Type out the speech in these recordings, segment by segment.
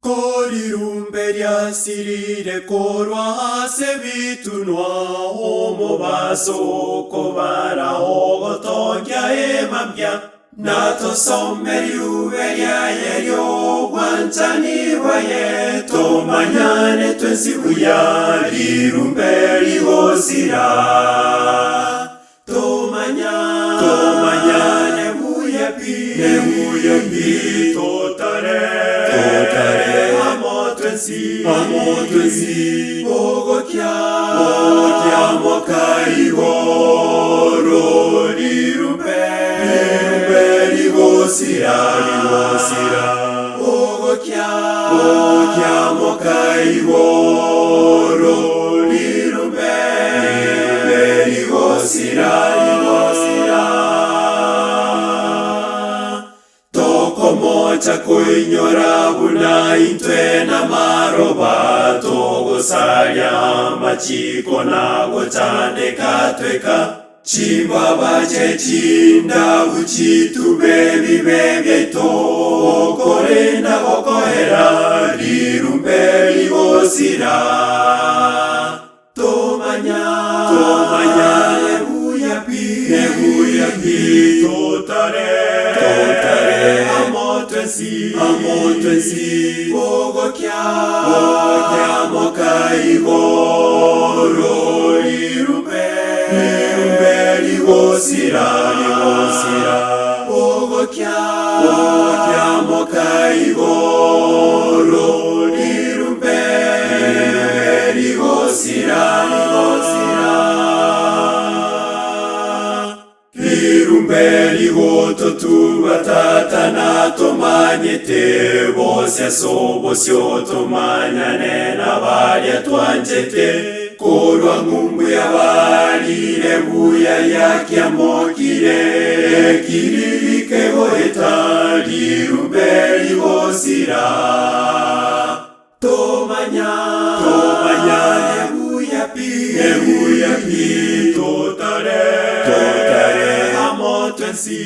Korirumbe ryasirire korwa hase bitunwa omubaso okobaraho gotongya emambya natosome ryube ryaye ryogwancanirwa ye tomanyane twensibuya rirumbe rigosira tomanyane buyapi totare amotwensi ogokya mokaigoro rirumbe rigosira ogokya mokaigoro rirumbe rigosira tokomocha kuinyora buna intwe na maroba togosalya machiko nago chane katweka chimbaba chechinda uchitube bibebyeito okorenda gokohera rirumbe rigosira tomanyane buyapi totare amotwensi ogokya mokaigoro rirumbe rigosira ogokya mokaigoro rirumbe rigosira rirumbe rigoto tubatatana tomanyete bose sobosyo tomanyane nabalya twanjete korwa ngumbu yabalire buya yakyamokire kiririke goeta rirumbe rigosira tomanyane buyapi totare amotwensi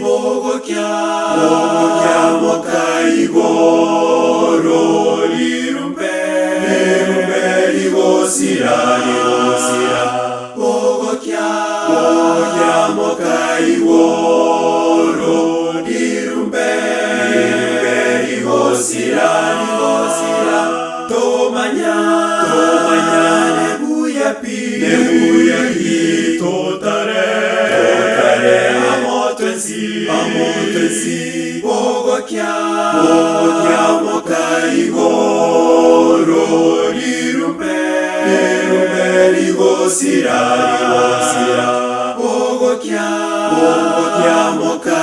ogokya mokaigoro rirumbe rigosira ogokya mokaigoro rirumbe rigosira tomanyane buyapi totare amotwensi ogokya mokaigoro rirumbe rigosira ogokya mokaigoro